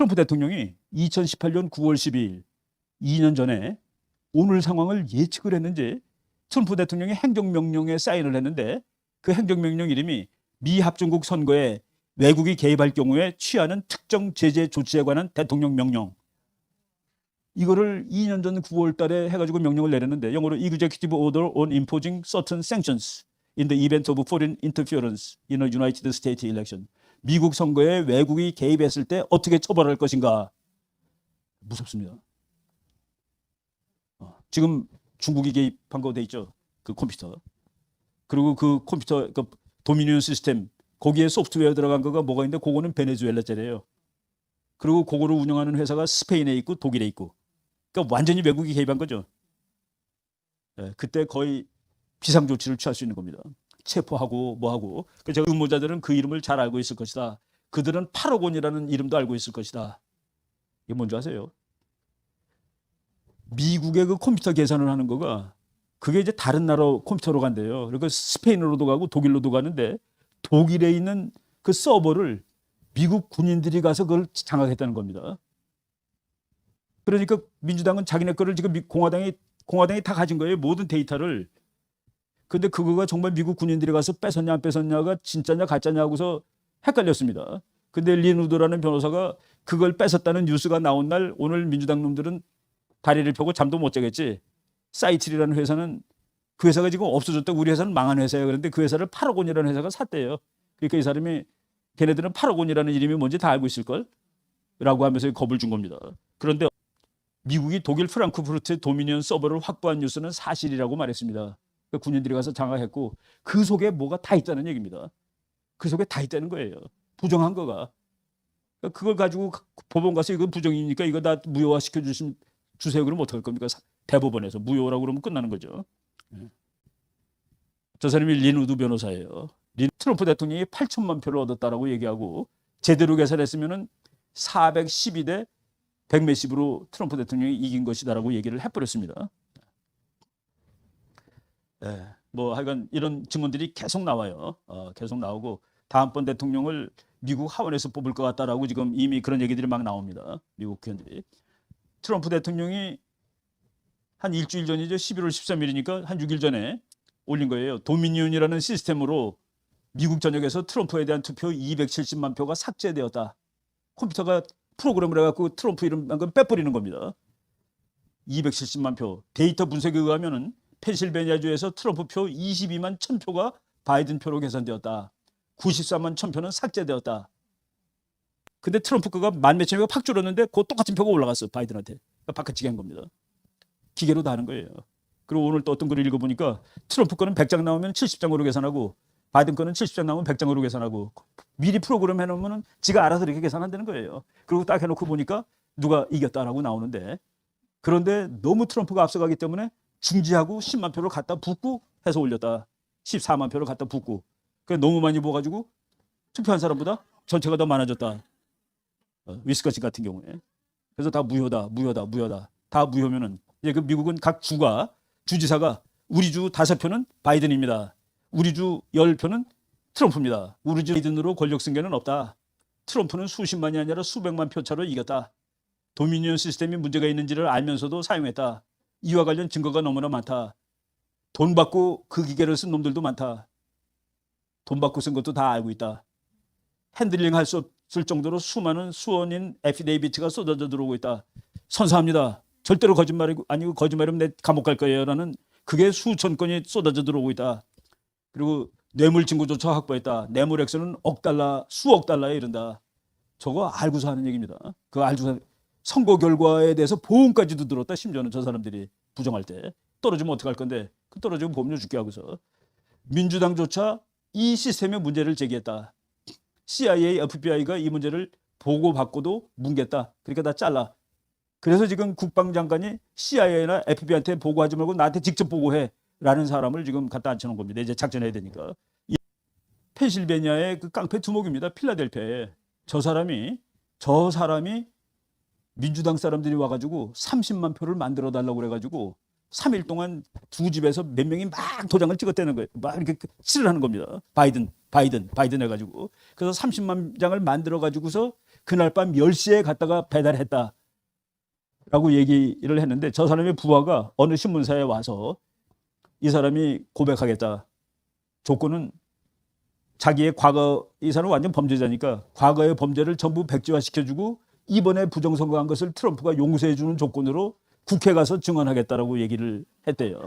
트럼프 대통령이 2018년 9월 12일, 2년 전에 오늘 상황을 예측을 했는지 트럼프 대통령이 행정명령에 사인을 했는데 그 행정명령 이름이 미 합중국 선거에 외국이 개입할 경우에 취하는 특정 제재 조치에 관한 대통령 명령. 이거를 2년 전 9월 달에 해가지고 명령을 내렸는데 영어로 Executive Order on Imposing Certain Sanctions in the Event of Foreign Interference in a United States Election. 미국 선거에 외국이 개입했을 때 어떻게 처벌할 것인가. 무섭습니다. 지금 중국이 개입한 거 돼 있죠. 그 컴퓨터. 그리고 그 컴퓨터 그 도미니언 시스템 거기에 소프트웨어 들어간 거가 뭐가 있는데 그거는 베네수엘라짜리예요. 그리고 그거를 운영하는 회사가 스페인에 있고 독일에 있고. 그러니까 완전히 외국이 개입한 거죠. 네, 그때 거의 비상조치를 취할 수 있는 겁니다. 체포하고 뭐하고. 그래서 제가 음모자들은 그 이름을 잘 알고 있을 것이다. 그들은 8억 원이라는 이름도 알고 있을 것이다. 이게 뭔지 아세요? 미국의 그 컴퓨터 계산을 하는 거가 그게 이제 다른 나라 컴퓨터로 간대요. 그러니까 스페인으로도 가고 독일로도 가는데 독일에 있는 그 서버를 미국 군인들이 가서 그걸 장악했다는 겁니다. 그러니까 민주당은 자기네 거를 지금 공화당이 다 가진 거예요. 모든 데이터를. 근데 그거가 정말 미국 군인들이 가서 뺏었냐 안 뺏었냐가 진짜냐 가짜냐 하고서 헷갈렸습니다. 근데 리누드라는 변호사가 그걸 뺏었다는 뉴스가 나온 날 오늘 민주당 놈들은 다리를 펴고 잠도 못 자겠지. 사이트리라는 회사는 그 회사가 지금 없어졌다고 우리 회사는 망한 회사예요. 그런데 그 회사를 8억 원이라는 회사가 샀대요. 그러니까 이 사람이 걔네들은 8억 원이라는 이름이 뭔지 다 알고 있을걸? 라고 하면서 겁을 준 겁니다. 그런데 미국이 독일 프랑크푸르트 도미니언 서버를 확보한 뉴스는 사실이라고 말했습니다. 그러니까 군인들이 가서 장악했고 그 속에 뭐가 다 있다는 얘기입니다. 그 속에 다 있다는 거예요. 부정한 거가. 그러니까 그걸 가지고 법원 가서 이거 부정이니까 이거 다 무효화시켜 주세요. 그러면 어떡할 겁니까? 대법원에서 무효라고 그러면 끝나는 거죠. 저 사람이 리누드 변호사예요. 트럼프 대통령이 8천만 표를 얻었다라고 얘기하고 제대로 계산했으면은 412대 100몇십으로 트럼프 대통령이 이긴 것이다라고 얘기를 해버렸습니다. 네, 뭐 하여간 이런 증언들이 계속 나와요. 계속 나오고 다음번 대통령을 미국 하원에서 뽑을 것 같다라고 지금 이미 그런 얘기들이 막 나옵니다. 미국 국회의원들이. 트럼프 대통령이 한 일주일 전이죠. 11월 13일이니까 한 6일 전에 올린 거예요. 도미니언이라는 시스템으로 미국 전역에서 트럼프에 대한 투표 270만 표가 삭제되었다. 컴퓨터가 프로그램을 해갖고 트럼프 이름만 빼버리는 겁니다. 270만 표. 데이터 분석에 의하면은 펜실베니아주에서 트럼프 표 22만 1000표가 바이든 표로 계산되었다. 94만 1000표는 삭제되었다. 근데 트럼프 거가 만 몇천 표가 팍 줄었는데 그 똑같은 표가 올라갔어. 바이든한테. 그러니까 바깥치기 한 겁니다. 기계로 다 하는 거예요. 그리고 오늘 또 어떤 글을 읽어보니까 트럼프 거는 100장 나오면 70장으로 계산하고 바이든 거는 70장 나오면 100장으로 계산하고 미리 프로그램 해놓으면 지가 알아서 이렇게 계산한다는 거예요. 그리고 딱 해놓고 보니까 누가 이겼다라고 나오는데 그런데 너무 트럼프가 앞서가기 때문에 중지하고 10만 표를 갖다 붓고 해서 올렸다. 14만 표를 갖다 붓고. 너무 많이 부어가지고 투표한 사람보다 전체가 더 많아졌다. 위스커신 같은 경우에. 그래서 다 무효다. 다 무효면은 이제 그 미국은 각 주지사가 우리 주 5표는 바이든입니다. 우리 주 10표는 트럼프입니다. 우리 주 바이든으로 권력 승계는 없다. 트럼프는 수십만이 아니라 수백만 표 차로 이겼다. 도미니언 시스템이 문제가 있는지를 알면서도 사용했다. 이와 관련 증거가 너무나 많다. 돈 받고 그 기계를 쓴 놈들도 많다. 돈 받고 쓴 것도 다 알고 있다. 핸들링 할 수 없을 정도로 수원인 애피데이비트가 쏟아져 들어오고 있다. 선사합니다. 절대로 거짓말이고 아니고 거짓말이면 내 감옥 갈 거예요. 라는 그게 수천 건이 쏟아져 들어오고 있다. 그리고 뇌물 증거조차 확보했다. 뇌물 액수는 억 달러, 수억 달러에 이른다. 저거 알고서 하는 얘기입니다. 그 알고서 선거 결과에 대해서 보험까지도 들었다. 심지어는 저 사람들이 부정할 때 떨어지면 어떡할 건데 그 떨어지면 보험료 줄게 하고서 민주당조차 이 시스템의 문제를 제기했다. CIA, FBI가 이 문제를 보고받고도 뭉갰다. 그러니까 다 잘라. 그래서 지금 국방장관이 CIA나 FBI한테 보고하지 말고 나한테 직접 보고해 라는 사람을 지금 갖다 앉혀놓은 겁니다. 이제 작전해야 되니까. 펜실베니아의 그 깡패 두목입니다. 필라델피아에. 저 사람이 민주당 사람들이 와가지고 30만 표를 만들어 달라고 그래가지고 3일 동안 두 집에서 몇 명이 막 도장을 찍었다는 거예요. 막 이렇게 칠을 하는 겁니다. 바이든 해가지고. 그래서 30만 장을 만들어 가지고서 그날 밤 10시에 갔다가 배달했다라고 얘기를 했는데 저 사람의 부하가 어느 신문사에 와서 이 사람이 고백하겠다. 조건은 자기의 과거, 이 사람은 완전 범죄자니까 과거의 범죄를 전부 백지화시켜주고 이번에 부정선거한 것을 트럼프가 용서해주는 조건으로 국회 가서 증언하겠다라고 얘기를 했대요.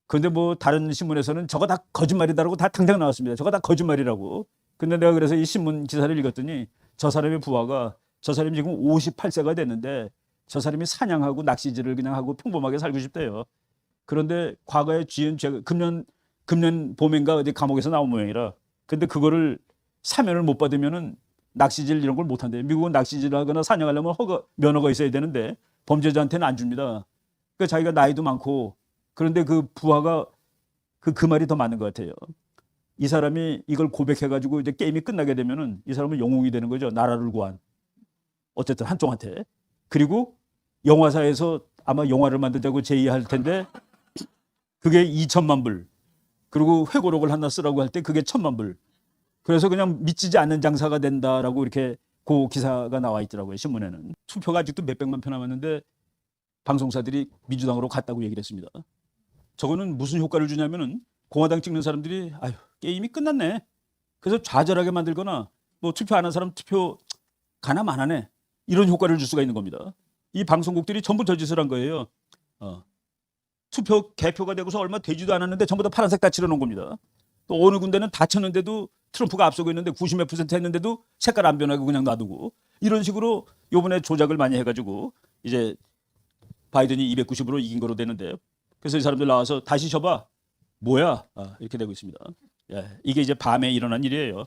그런데 뭐 다른 신문에서는 저거 다 거짓말이다라고 다 당장 나왔습니다. 저거 다 거짓말이라고. 근데 내가 그래서 이 신문 기사를 읽었더니 저 사람의 부하가 저 사람이 지금 58세가 됐는데 저 사람이 사냥하고 낚시질을 그냥 하고 평범하게 살고 싶대요. 그런데 과거에 지은 죄가 금년 봄인가 어디 감옥에서 나온 모양이라. 근데 그거를 사면을 못 받으면은 낚시질 이런 걸 못 한대요. 미국은 낚시질 하거나 사냥하려면 면허가 있어야 되는데 범죄자한테는 안 줍니다. 그러니까 자기가 나이도 많고 그런데 그 부하가 그 말이 더 맞는 것 같아요. 이 사람이 이걸 고백해가지고 이제 게임이 끝나게 되면은 이 사람은 영웅이 되는 거죠. 나라를 구한. 어쨌든 한쪽한테. 그리고 영화사에서 아마 영화를 만들자고 제의할 텐데 그게 2천만 불. 그리고 회고록을 하나 쓰라고 할 때 그게 1,000만 불. 그래서 그냥 미치지 않는 장사가 된다라고 이렇게 그 기사가 나와 있더라고요. 신문에는. 투표가 아직도 몇백만 표 남았는데 방송사들이 민주당으로 갔다고 얘기를 했습니다. 저거는 무슨 효과를 주냐면은 공화당 찍는 사람들이 아유 게임이 끝났네. 그래서 좌절하게 만들거나 뭐 투표 안 한 사람 투표 가나 마나네. 이런 효과를 줄 수가 있는 겁니다. 이 방송국들이 전부 저 짓을 한 거예요. 투표 개표가 되고서 얼마 되지도 않았는데 전부 다 파란색 다 칠해놓은 겁니다. 또 어느 군데는 다 쳤는데도 트럼프가 앞서고 있는데 90몇 % 했는데도 색깔 안 변하고 그냥 놔두고 이런 식으로 요번에 조작을 많이 해가지고 이제 바이든이 290으로 이긴 거로 되는데요. 그래서 이 사람들 나와서 다시 쳐봐. 뭐야? 이렇게 되고 있습니다. 예, 이게 이제 밤에 일어난 일이에요.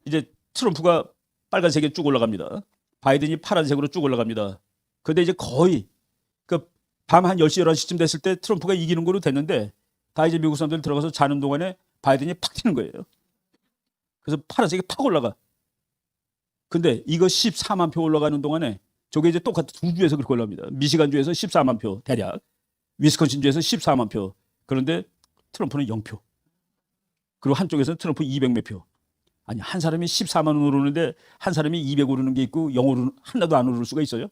이제 트럼프가 빨간색에 쭉 올라갑니다. 바이든이 파란색으로 쭉 올라갑니다. 근데 이제 거의 밤 한 10시, 11시쯤 됐을 때 트럼프가 이기는 거로 됐는데 다 이제 미국 사람들 들어가서 자는 동안에 바이든이 팍 튀는 거예요. 그래서 파란색이 팍 올라가. 근데 이거 14만 표 올라가는 동안에 저게 이제 똑같은 두 주에서 그렇게 올라갑니다. 미시간주에서 14만 표 대략, 위스콘신주에서 14만 표. 그런데 트럼프는 0표. 그리고 한쪽에서는 트럼프 200몇 표. 아니 한 사람이 14만 원 오르는데 한 사람이 200 오르는 게 있고 0 오르는 하나도 안 오를 수가 있어요?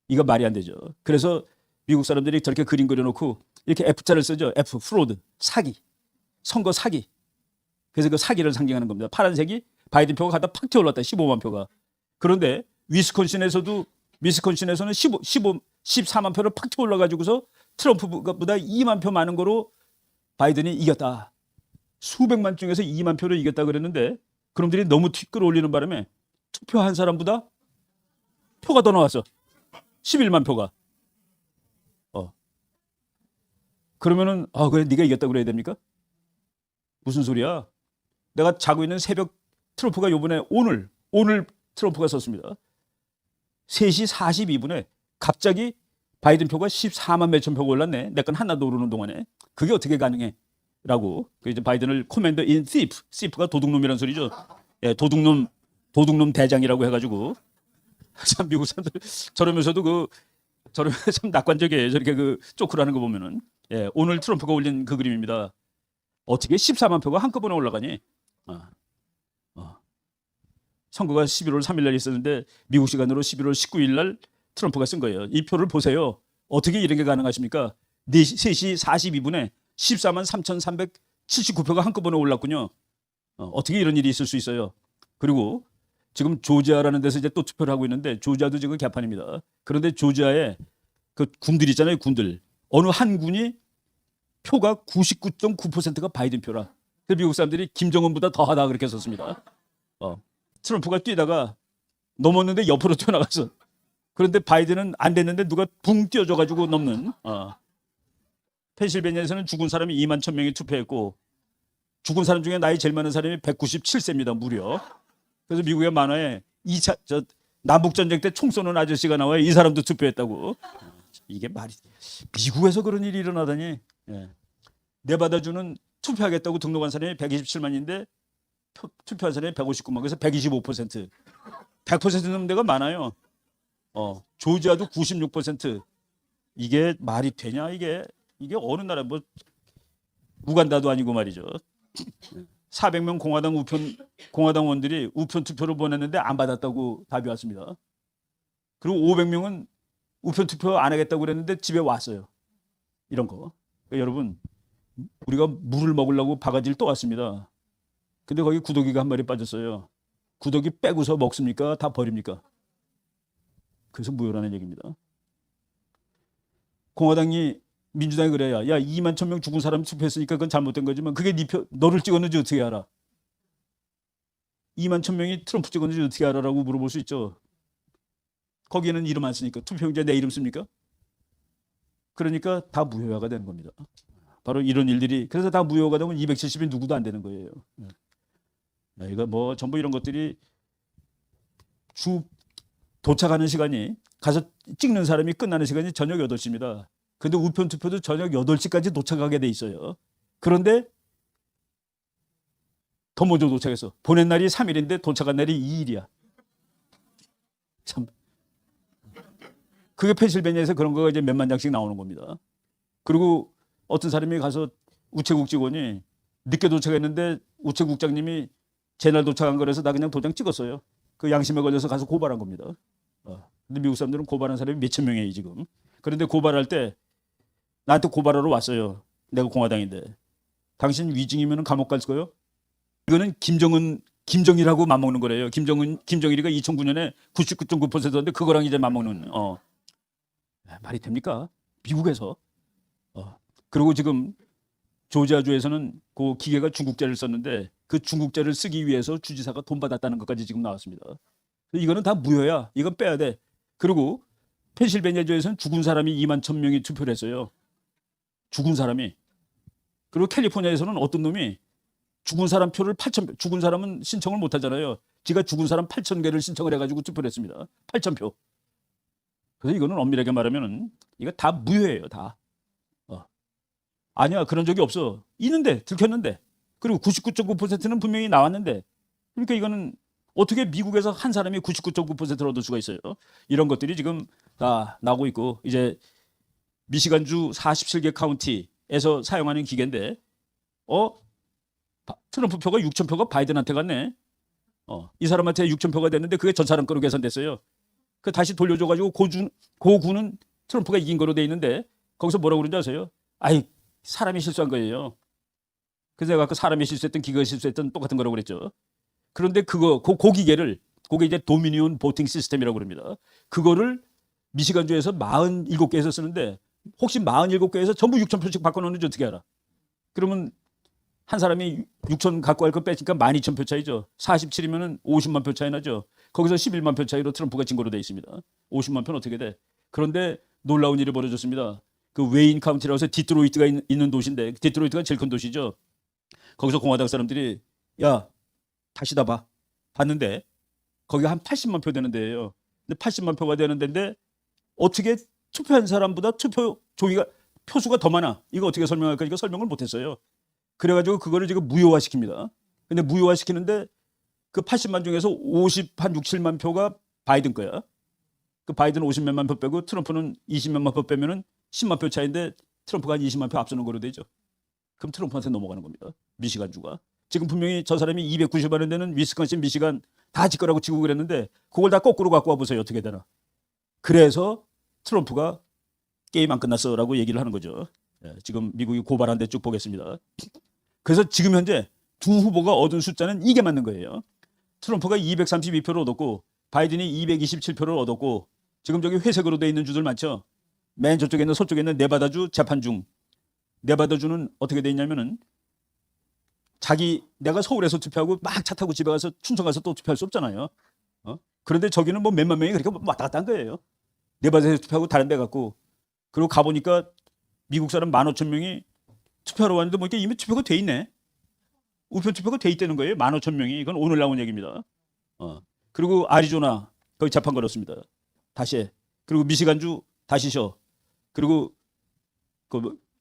이거 말이 안 되죠. 그래서 미국 사람들이 저렇게 그림 그려놓고 이렇게 F자를 쓰죠. F, 프로드, 사기, 선거 사기. 그래서 그 사기를 상징하는 겁니다. 파란색이 바이든 표가 갖다 팍 튀어올랐다. 15만 표가. 그런데 위스콘신에서는 14만 표를 팍 튀어올라가지고서 트럼프보다 2만 표 많은 거로 바이든이 이겼다. 수백만 중에서 2만 표를 이겼다 그랬는데 그놈들이 너무 끌어올리는 바람에 투표한 사람보다 표가 더 나왔어. 11만 표가. 그러면은 그래 네가 이겼다고 그래야 됩니까? 무슨 소리야? 내가 자고 있는 새벽 트럼프가 요번에 오늘 트럼프가 썼습니다. 3시 42분에 갑자기 바이든 표가 14만 몇천 표가 올랐네. 내 건 하나도 오르는 동안에. 그게 어떻게 가능해? 라고 이제 바이든을 코맨더 인 thief, thief가 도둑놈이라는 소리죠. 예, 도둑놈 대장이라고 해가지고 참 미국 사람들 저러면서도 저러면서 참 낙관적이에요. 저렇게 쪼크라는 거 보면은. 예, 오늘 트럼프가 올린 그 그림입니다. 어떻게 14만 표가 한꺼번에 올라가니? 선거가 11월 3일 날 있었는데 미국 시간으로 11월 19일 날 트럼프가 쓴 거예요. 이 표를 보세요. 어떻게 이런 게 가능하십니까? 3시 42분에 14만 3,379표가 한꺼번에 올랐군요. 어떻게 이런 일이 있을 수 있어요? 그리고 지금 조지아라는 데서 이제 또 투표를 하고 있는데 조지아도 지금 개판입니다. 그런데 조지아에 그 군들 있잖아요. 군들. 어느 한 군이 표가 99.9%가 바이든 표라. 그래서 미국 사람들이 김정은보다 더하다 그렇게 썼습니다. 트럼프가 뛰다가 넘었는데 옆으로 튀어나갔어. 그런데 바이든은 안 됐는데 누가 붕 뛰어줘가지고 넘는. 펜실베니아에서는 죽은 사람이 2만 1,000명이 투표했고 죽은 사람 중에 나이 제일 많은 사람이 197세입니다. 무려. 그래서 미국의 만화에 남북전쟁 때 총 쏘는 아저씨가 나와요. 이 사람도 투표했다고. 이게 말이 미국에서 그런 일이 일어나다니. 예. 내받아주는 투표하겠다고 등록한 사람이 127만인데 투표한 사람이 159만. 그래서 125%. 100% 넘는 데가 많아요. 조지아도 96%. 이게 말이 되냐 이게 어느 나라 뭐 우간다도 아니고 말이죠. 400명 공화당원들이 우편 투표를 보냈는데 안 받았다고 답이 왔습니다. 그리고 500명은 우편 투표 안 하겠다고 그랬는데 집에 왔어요. 이런 거. 그러니까 여러분, 우리가 물을 먹으려고 바가지를 떠왔습니다. 근데 거기 구더기가 한 마리 빠졌어요. 구더기 빼고서 먹습니까? 다 버립니까? 그래서 무효라는 얘기입니다. 공화당이 민주당이 그래야 야 2만 1,000명 죽은 사람 투표했으니까 그건 잘못된 거지만 그게 너를 찍었는지 어떻게 알아? 2만 1,000명이 트럼프 찍었는지 어떻게 알아라고 물어볼 수 있죠. 거기에는 이름 안 쓰니까 투표용지에 내 이름 씁니까? 그러니까 다 무효화가 되는 겁니다. 바로 이런 일들이 그래서 다 무효화가 되면 270이 누구도 안 되는 거예요. 이거 뭐 전부 이런 것들이 도착하는 시간이 가서 찍는 사람이 끝나는 시간이 저녁 8시입니다. 근데 우편 투표도 저녁 8시까지 도착하게 돼 있어요. 그런데 더 먼저 도착했어. 보낸 날이 3일인데 도착한 날이 2일이야. 참. 그게 펜실베니아에서 그런 거가 이제 몇만 장씩 나오는 겁니다. 그리고 어떤 사람이 가서 우체국 직원이 늦게 도착했는데 우체국장님이 제날 도착한 거라서 나 그냥 도장 찍었어요. 그 양심에 걸려서 가서 고발한 겁니다. 근데 미국 사람들은 고발한 사람이 몇천 명이에요 지금. 그런데 고발할 때 나한테 고발하러 왔어요. 내가 공화당인데. 당신 위증이면 감옥 갈 거요? 이거는 김정일하고 맞먹는 거래요. 김정일이가 2009년에 99.9%였는데 그거랑 이제 맞먹는. 말이 됩니까? 미국에서. 그리고 지금 조지아주에서는 그 기계가 중국제를 썼는데 그 중국제를 쓰기 위해서 주지사가 돈 받았다는 것까지 지금 나왔습니다. 이거는 다 무효야. 이건 빼야 돼. 그리고 펜실베니아주에서는 죽은 사람이 2만 1,000명이 투표를 했어요. 죽은 사람이. 그리고 캘리포니아에서는 어떤 놈이 죽은 사람 표를 8,000표. 죽은 사람은 신청을 못 하잖아요. 지가 죽은 사람 8,000개를 신청을 해가지고 투표를 했습니다. 8,000표. 그래서 이거는 엄밀하게 말하면은 이거 다 무효예요. 다. 아니야 그런 적이 없어. 있는데 들켰는데. 그리고 99.9%는 분명히 나왔는데. 그러니까 이거는 어떻게 미국에서 한 사람이 99.9%를 얻을 수가 있어요. 이런 것들이 지금 다 나오고 있고 이제 미시간주 47개 카운티에서 사용하는 기계인데 트럼프 표가 6,000표가 바이든한테 갔네. 이 사람한테 6,000표가 됐는데 그게 전 사람 거로 계산됐어요. 그 다시 돌려줘가지고 고구는 트럼프가 이긴 거로 돼 있는데 거기서 뭐라고 그러는지 아세요? 아이 사람이 실수한 거예요. 그래서 내가 아까 사람이 실수했던 기계가 실수했던 똑같은 거라고 그랬죠. 그런데 그 기계를 그게 이제 도미니온 보팅 시스템이라고 그럽니다. 그거를 미시간주에서 47개에서 쓰는데 혹시 47개에서 전부 6,000표씩 바꿔놓는지 어떻게 알아? 그러면 한 사람이 6,000 갖고 갈 거 빼니까 12,000표 차이죠. 47이면 50만 표 차이 나죠. 거기서 11만 표 차이로 트럼프가 진 거로 돼 있습니다. 50만 표는 어떻게 돼? 그런데 놀라운 일이 벌어졌습니다. 그 웨인 카운티라고 해서 디트로이트가 있는 도시인데 디트로이트가 제일 큰 도시죠. 거기서 공화당 사람들이 야 다시 다 봐. 봤는데 거기가 한 80만 표 되는 데예요. 근데 80만 표가 되는 데인데 어떻게 투표한 사람보다 투표 종이가 표수가 더 많아. 이거 어떻게 설명할까? 이거 설명을 못했어요. 그래가지고 그거를 지금 무효화시킵니다. 근데 무효화시키는데 그 80만 중에서 50한 6, 7만 표가 바이든 거야. 그 바이든 50몇만 표 빼고 트럼프는 20몇만 표 빼면은 10만 표 차인데 트럼프가 한 20만 표 앞서는 거로 되죠. 그럼 트럼프한테 넘어가는 겁니다. 미시간주가. 지금 분명히 저 사람이 290만 원 되는 위스콘신, 미시간 다 지 거라고 치고 그랬는데 그걸 다 거꾸로 갖고 와보세요. 어떻게 되나. 그래서 트럼프가 게임 안 끝났어라고 얘기를 하는 거죠. 지금 미국이 고발한 데 쭉 보겠습니다. 그래서 지금 현재 두 후보가 얻은 숫자는 이게 맞는 거예요. 트럼프가 232표를 얻었고 바이든이 227표를 얻었고 지금 저기 회색으로 돼 있는 주들 많죠. 맨 저쪽에 있는 서쪽에 있는 네바다주 재판 중. 네바다주는 어떻게 돼 있냐면은 내가 서울에서 투표하고 막 차 타고 집에 가서 춘천 가서 또 투표할 수 없잖아요. 그런데 저기는 뭐 몇만 명이 그렇게 왔다 갔다 한 거예요. 네바다에서 투표하고 다른 데 갔고 그리고 가보니까 미국 사람 15,000명이 투표하러 왔는데 뭐 이게 이미 투표가 돼 있네. 우편 투표가 돼 있다는 거예요. 15,000명이. 이건 오늘 나온 얘기입니다. 그리고 아리조나 거기 재판 걸었습니다. 다시 해. 그리고 미시간주 다시 쉬어. 그리고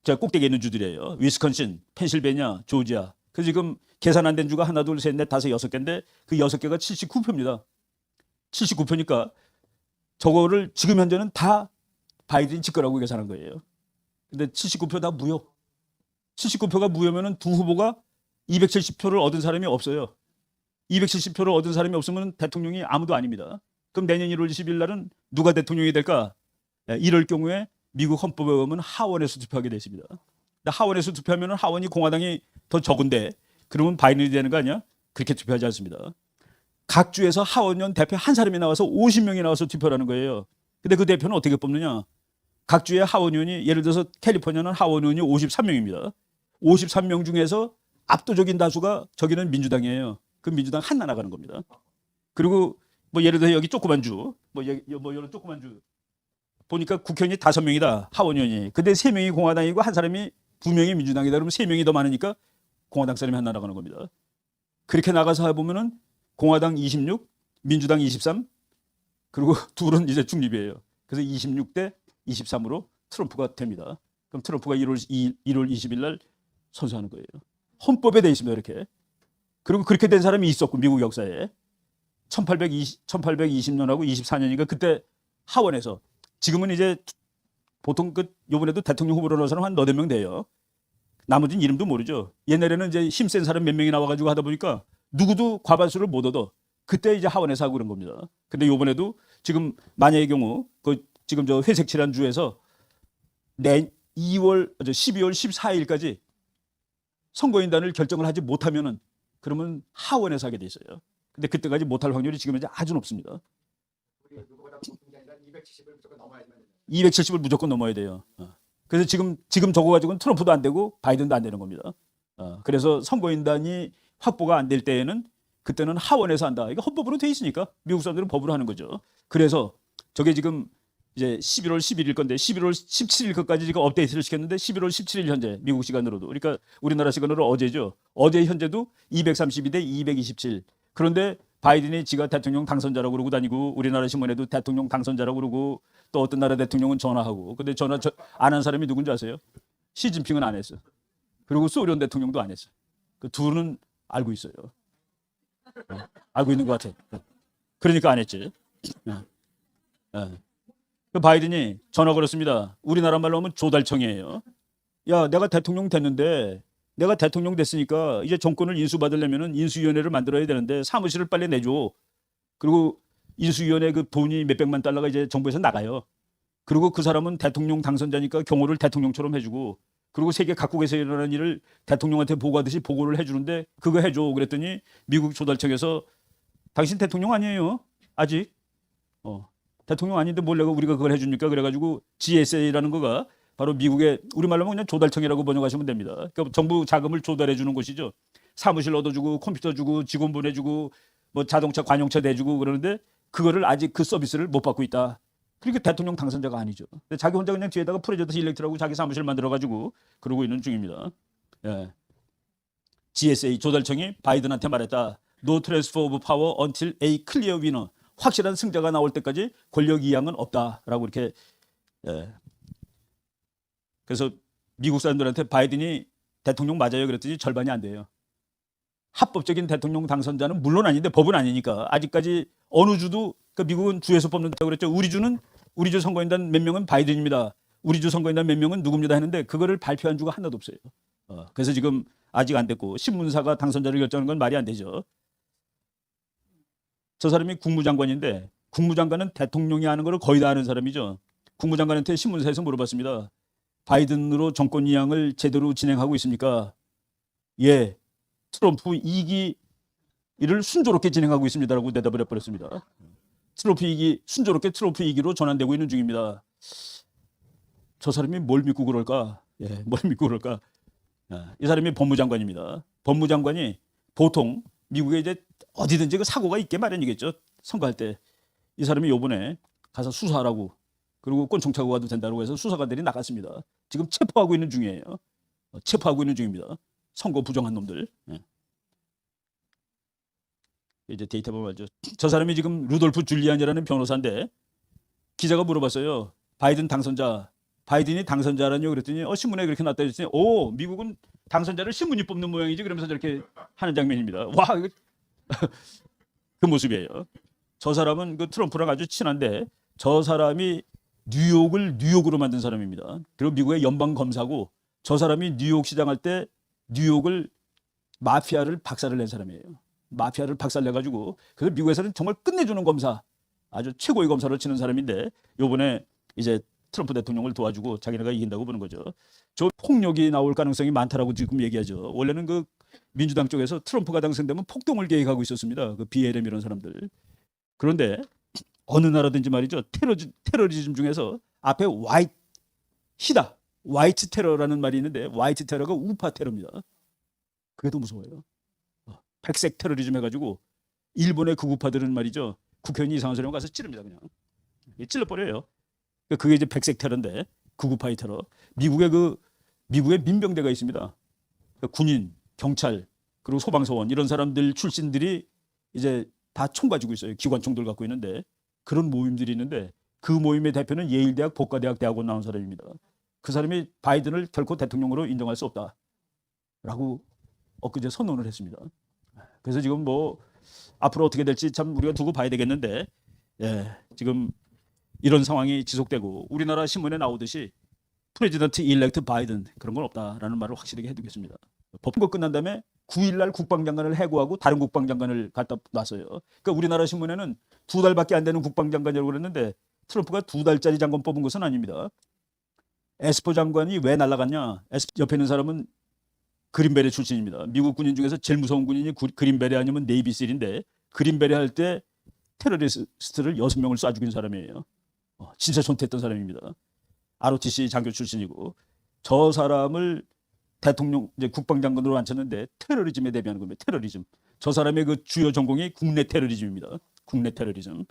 저 꼭대기에 있는 주들이에요. 위스콘신, 펜실베니아, 조지아. 그래서 지금 계산 안 된 주가 하나, 둘, 셋, 넷, 다섯, 6개인데 그 6개가 79표입니다. 79표니까 저거를 지금 현재는 다 바이든이 질 거라고 계산한 거예요. 근데 79표 다 무효. 79표가 무효면은 두 후보가 270표를 얻은 사람이 없어요. 270표를 얻은 사람이 없으면 대통령이 아무도 아닙니다. 그럼 내년 1월 20일 날은 누가 대통령이 될까? 이럴 경우에 미국 헌법에 보면 하원에서 투표하게 되십니다. 하원에서 투표하면 하원이 공화당이 더 적은데 그러면 바이든이 되는 거 아니야? 그렇게 투표하지 않습니다. 각 주에서 하원의원 대표 한 사람이 나와서 50명이 나와서 투표하는 거예요. 근데 그 대표는 어떻게 뽑느냐? 각 주의 하원의원이 예를 들어서 캘리포니아는 하원의원이 53명입니다. 53명 중에서 압도적인 다수가 저기는 민주당이에요. 그 민주당 하나 나가는 겁니다. 그리고 뭐 예를 들어 여기 조그만 주, 뭐 이런 조그만 주 보니까 국회의원이 5명이다. 하원의원이. 근데 3명이 공화당이고 한 사람이 2명이 민주당이다. 그러면 3명이 더 많으니까 공화당 사람이 하나 나가는 겁니다. 그렇게 나가서 해보면은 공화당 26, 민주당 23, 그리고 둘은 이제 중립이에요. 그래서 26대 23으로 트럼프가 됩니다. 그럼 트럼프가 1월 20일 날 선수하는 거예요. 헌법에 돼 있습니다. 이렇게. 그리고 그렇게 된 사람이 있었고 미국 역사에 1820년하고 24년인가 그때 하원에서 지금은 이제 보통 그 요번에도 대통령 후보로 나온 사람 한 너댓 명 돼요. 나머지는 이름도 모르죠. 옛날에는 이제 힘센 사람 몇 명이 나와가지고 하다 보니까 누구도 과반수를 못 얻어. 그때 이제 하원에서 하고 그런 겁니다. 근데 요번에도 지금 만약의 경우 그 지금 저 회색 칠한 주에서 12월 14일까지 선거인단을 결정을 하지 못하면은 그러면 하원에서 하게 돼 있어요. 근데 그때까지 못할 확률이 지금 이제 아주 높습니다. 270을 무조건 넘어야 돼요. 그래서 지금 저거 가지고는 트럼프도 안 되고 바이든도 안 되는 겁니다. 그래서 선거인단이 확보가 안 될 때에는 그때는 하원에서 한다. 이거 헌법으로 돼 있으니까 미국 사람들은 법으로 하는 거죠. 그래서 저게 지금 이제 11월 11일 건데 11월 17일 것까지 지금 업데이트를 시켰는데 11월 17일 현재 미국 시간으로도 그러니까 우리나라 시간으로 어제죠. 어제 현재도 232대 227. 그런데 바이든이 지가 대통령 당선자라고 그러고 다니고 우리나라 신문에도 대통령 당선자라고 그러고 또 어떤 나라 대통령은 전화하고 근데 전화 안 한 사람이 누군지 아세요? 시진핑은 안 했어. 그리고 소련 대통령도 안 했어. 그 둘은 알고 있어요. 알고 있는 것 같아. 그러니까 안 했지. 그 바이든이 전화 걸었습니다. 우리나라 말로 하면 조달청이에요. 야, 내가 대통령 됐는데 내가 대통령 됐으니까 이제 정권을 인수받으려면은 인수위원회를 만들어야 되는데 사무실을 빨리 내줘. 그리고 인수위원회 그 돈이 몇백만 달러가 이제 정부에서 나가요. 그리고 그 사람은 대통령 당선자니까 경호를 대통령처럼 해주고 그리고 세계 각국에서 일어나는 일을 대통령한테 보고하듯이 보고를 해주는데 그거 해줘. 그랬더니 미국 조달청에서 당신 대통령 아니에요. 아직. 대통령 아닌데 뭘 내가 우리가 그걸 해주니까 그래가지고 GSA라는 거가 바로 미국의 우리말로 하면 그냥 조달청이라고 번역하시면 됩니다. 그러니까 정부 자금을 조달해 주는 곳이죠. 사무실 얻어주고 컴퓨터 주고 직원 보내주고 뭐 자동차 관용차 내주고 그러는데 그거를 아직 그 서비스를 못 받고 있다. 그러니까 대통령 당선자가 아니죠. 근데 자기 혼자 그냥 뒤에다가 프로젝트 일렉트라고 자기 사무실 만들어가지고 그러고 있는 중입니다. 예. GSA 조달청이 바이든한테 말했다. No transfer of power until a clear winner. 확실한 승자가 나올 때까지 권력 이양은 없다라고 이렇게. 예. 그래서 미국 사람들한테 바이든이 대통령 맞아요 그랬더니 절반이 안 돼요. 합법적인 대통령 당선자는 물론 아닌데 법은 아니니까 아직까지 어느 주도 그러니까 미국은 주에서 뽑는다고 그랬죠. 우리 주 선거인단 몇 명은 바이든입니다. 우리 주 선거인단 몇 명은 누굽니다 했는데 그거를 발표한 주가 하나도 없어요. 그래서 지금 아직 안 됐고 신문사가 당선자를 결정하는 건 말이 안 되죠. 저 사람이 국무장관인데 국무장관은 대통령이 하는 걸 거의 다 아는 사람이죠. 국무장관한테 신문사에서 물어봤습니다. 바이든으로 정권 이양을 제대로 진행하고 있습니까? 예. 트럼프 2기를 순조롭게 진행하고 있습니다라고 대답을 해버렸습니다. 순조롭게 트럼프 2기로 전환되고 있는 중입니다. 저 사람이 뭘 믿고 그럴까? 예, 뭘 믿고 그럴까? 이 사람이 법무장관입니다. 법무장관이 보통 미국에 이제 어디든지 그 사고가 있게 마련이겠죠. 선거할 때. 이 사람이 요번에 가서 수사하라고 그리고 권총 차고 가도 된다고 해서 수사관들이 나갔습니다. 지금 체포하고 있는 중이에요. 체포하고 있는 중입니다. 선거 부정한 놈들. 예. 이제 데이터 보면 알죠. 저 사람이 지금 루돌프 줄리안이라는 변호사인데 기자가 물어봤어요. 바이든 당선자. 바이든이 당선자라뇨 그랬더니 신문에 그렇게 났다 했더니 미국은 당선자를 신문이 뽑는 모양이지 그러면서 저렇게 하는 장면입니다. 와, 그 모습이에요. 저 사람은 그 트럼프랑 아주 친한데 저 사람이 뉴욕을 뉴욕으로 만든 사람입니다. 그리고 미국의 연방 검사고 저 사람이 뉴욕 시장 할 때 뉴욕을 마피아를 박살을 낸 사람이에요. 마피아를 박살내가지고 그래서 미국에서는 정말 끝내주는 검사, 아주 최고의 검사를 치는 사람인데 요번에 이제 트럼프 대통령을 도와주고 자기네가 이긴다고 보는 거죠. 저 폭력이 나올 가능성이 많다라고 지금 얘기하죠. 원래는 그 민주당 쪽에서 트럼프가 당선되면 폭동을 계획하고 있었습니다. 그 BLM 이런 사람들. 그런데 어느 나라든지 말이죠. 테러리즘 중에서 앞에 화이트 테러라는 말이 있는데 화이트 테러가 우파 테러입니다. 그게 더 무서워요. 백색 테러리즘 해가지고 일본의 극우파들은 말이죠. 국회의원이 이상한 소리 하면 가서 찌릅니다. 그냥 찔러버려요. 그게 이제 백색 테러인데 극우파의 테러. 미국의 민병대가 있습니다. 군인, 경찰, 그리고 소방서원 이런 사람들 출신들이 이제 다 총 가지고 있어요. 기관총들 갖고 있는데 그런 모임들이 있는데 그 모임의 대표는 예일대학 법과대학 대학원 나온 사람입니다. 그 사람이 바이든을 결코 대통령으로 인정할 수 없다라고 엊그제 선언을 했습니다. 그래서 지금 뭐 앞으로 어떻게 될지 참 우리가 두고 봐야 되겠는데 지금 이런 상황이 지속되고 우리나라 신문에 나오듯이 프레지던트 일렉트 바이든 그런 건 없다라는 말을 확실하게 해두겠습니다. 법거 끝난 다음에 9일날 국방장관을 해고하고 다른 국방장관을 갖다 놨어요. 그러니까 우리나라 신문에는 2달밖에 안 되는 국방장관이라고 그랬는데 트럼프가 2달짜리 장관 뽑은 것은 아닙니다. 에스퍼 장관이 왜 날아갔냐? 옆에 있는 사람은 그린베리 출신입니다. 미국 군인 중에서 제일 무서운 군인이 그린베리 아니면 네이비실인데 그린베리 할 때 테러리스트를 6명을 쏴 죽인 사람이에요. 진짜 존태했던 사람입니다. ROTC 장교 출신이고 저 사람을 대통령 이제 국방장관으로 앉혔는데 테러리즘에 대비하는 겁니다. 테러리즘. 저 사람의 그 주요 전공이 국내 테러리즘입니다. 국내 테러리즘.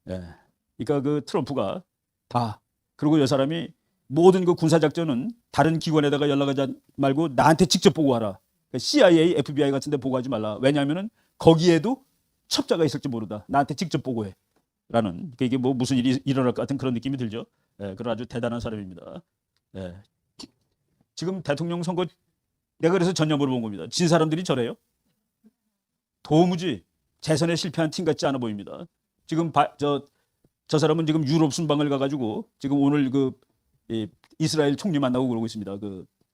그러니까 그 트럼프가 다 그리고 이 사람이 모든 그 군사작전은 다른 기관에다가 연락하지 말고 나한테 직접 보고하라. 그러니까 CIA, FBI 같은 데 보고하지 말라. 왜냐하면은 거기에도 첩자가 있을지 모르다. 나한테 직접 보고해. 라는 이게 뭐 무슨 일이 일어날 것 같은 그런 느낌이 들죠. 그런 아주 대단한 사람입니다. 지금 대통령 선거 내가 그래서 전념으로 본 겁니다. 진 사람들이 저래요. 도무지 재선에 실패한 팀 같지 않아 보입니다. 지금 저 사람은 지금 유럽 순방을 가가지고 지금 오늘 이스라엘 총리 만나고 그러고 있습니다.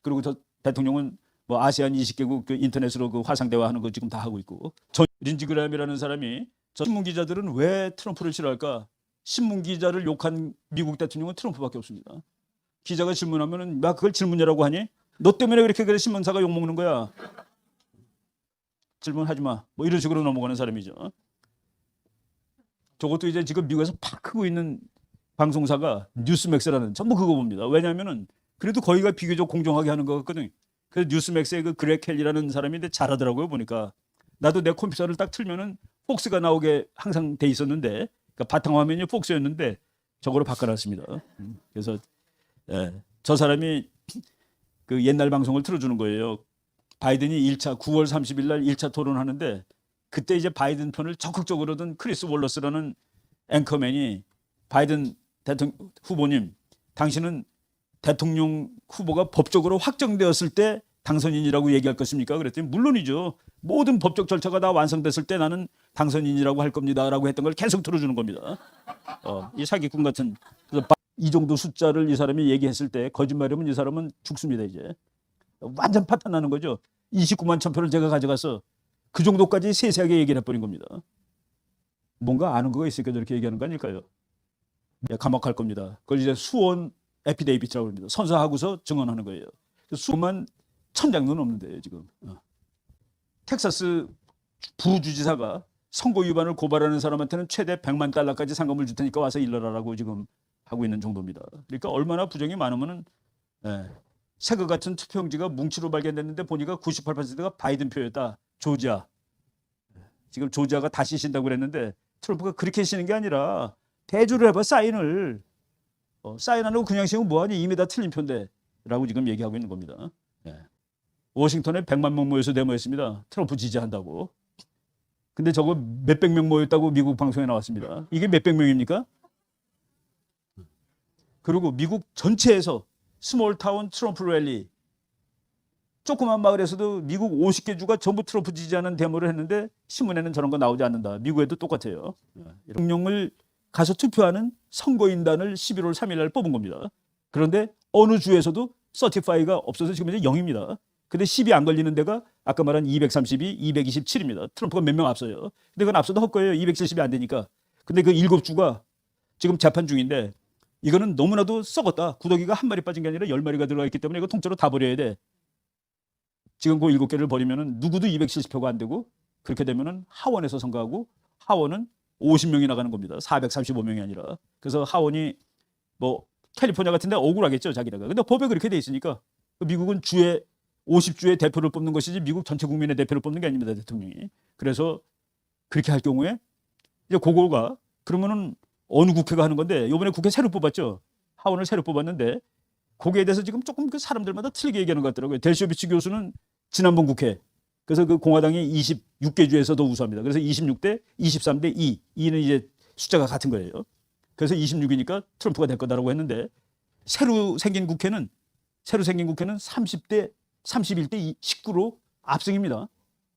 그리고 저 대통령은 뭐 아세안 20개국 그 인터넷으로 그 화상 대화하는 거 지금 다 하고 있고. 린지 그램이라는 사람이 저 신문 기자들은 왜 트럼프를 싫어할까? 신문 기자를 욕한 미국 대통령은 트럼프밖에 없습니다. 기자가 질문하면은 나 그걸 질문이라고 하니? 너 때문에 그래 신문사가 욕 먹는 거야. 질문하지 마. 뭐 이런 식으로 넘어가는 사람이죠. 저것도 이제 지금 미국에서 팍 크고 있는 방송사가 뉴스맥스라는 전부 그거 봅니다. 왜냐하면은 그래도 거기가 비교적 공정하게 하는 거 같거든요. 그래서 뉴스맥스의 그 그렉 켈리라는 사람인데 잘하더라고요. 보니까 나도 내 컴퓨터를 딱 틀면은 폭스가 나오게 항상 돼 있었는데 그러니까 바탕화면이 폭스였는데 저거로 바꿔놨습니다. 그래서 저 사람이 그 옛날 방송을 틀어주는 거예요. 바이든이 9월 30일 날 1차 토론하는데 그때 이제 바이든 편을 적극적으로 든 크리스 월러스라는 앵커맨이 바이든 대통령 후보님, 당신은 대통령 후보가 법적으로 확정되었을 때 당선인이라고 얘기할 것입니까? 그랬더니 물론이죠. 모든 법적 절차가 다 완성됐을 때 나는 당선인이라고 할 겁니다라고 했던 걸 계속 틀어주는 겁니다. 이 사기꾼 같은. 그래서 이 정도 숫자를 이 사람이 얘기했을 때 거짓말이면 이 사람은 죽습니다. 이제 완전 파탄나는 거죠. 29만 1,000표를 제가 가져가서 그 정도까지 세세하게 얘기를 해버린 겁니다. 뭔가 아는 거가 있으니까 저렇게 얘기하는 거 아닐까요? 감옥할 겁니다. 그걸 이제 수원 에피데이비트라고 합니다. 선서하고서 증언하는 거예요. 수만 1,000장도 넘는데요 지금. 텍사스 부주지사가 선거 위반을 고발하는 사람한테는 최대 100만 달러까지 상금을 줄 테니까 와서 일러라라고 지금 하고 있는 정도입니다. 그러니까 얼마나 부정이 많으면은 새거 같은 투표용지가 뭉치로 발견됐는데 보니까 98%가 바이든 표였다. 조지아. 지금 조지아가 다시 신다고 그랬는데 트럼프가 그렇게 시는 게 아니라 대조를 해봐 사인을. 사인 안 하고 그냥 시면 뭐하니? 이미 다 틀린 표인데 라고 지금 얘기하고 있는 겁니다. 워싱턴에 100만 명 모여서 데모했습니다. 트럼프 지지한다고. 근데 저거 몇백 명 모였다고 미국 방송에 나왔습니다. 이게 몇백 명입니까? 그리고 미국 전체에서 스몰타운 트럼프 랠리, 조그만 마을에서도 미국 50개 주가 전부 트럼프 지지하는 데모를 했는데 신문에는 저런 거 나오지 않는다. 미국에도 똑같아요. 대통령을 가서 투표하는 선거인단을 11월 3일 날 뽑은 겁니다. 그런데 어느 주에서도 서티파이가 없어서 지금 이제 0입니다. 근데 10이 안 걸리는 데가 아까 말한 232, 227입니다. 트럼프가 몇 명 앞서요. 근데 그건 앞서도 헛거예요. 270이 안 되니까. 근데 그 7주가 지금 재판 중인데 이거는 너무나도 썩었다. 구더기가 한 마리 빠진 게 아니라 10마리가 들어가 있기 때문에 이거 통째로 다 버려야 돼. 지금 그 7개를 버리면은 누구도 270표가 안 되고 그렇게 되면은 하원에서 선거하고 하원은 50명이 나가는 겁니다. 435명이 아니라. 그래서 하원이 뭐 캘리포니아 같은 데 억울하겠죠, 자기네가. 근데 법에 그렇게 돼 있으니까 미국은 주에 50주의 대표를 뽑는 것이지 미국 전체 국민의 대표를 뽑는 게 아닙니다, 대통령이. 그래서 그렇게 할 경우에 이제 그거가 그러면은 어느 국회가 하는 건데 이번에 국회 새로 뽑았죠. 하원을 새로 뽑았는데 거기에 대해서 지금 조금 그 사람들마다 틀리게 얘기하는 것 같더라고요. 델쇼비치 교수는 지난번 국회 그래서 그 공화당이 26개 주에서 더 우수합니다. 그래서 26대 23대 2. 2는 이제 숫자가 같은 거예요. 그래서 26이니까 트럼프가 될 거다라고 했는데 새로 생긴 국회는 30대 31대 19로 압승입니다.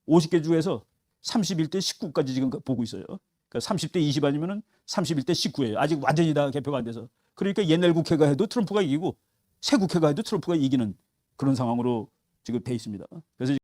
50개 주에서 31대 19까지 지금 보고 있어요. 그러니까 30대 20 아니면은 31대 19예요. 아직 완전히 다 개표가 안 돼서. 그러니까 옛날 국회가 해도 트럼프가 이기고 새 국회가 해도 트럼프가 이기는 그런 상황으로 지금 돼 있습니다. 그래서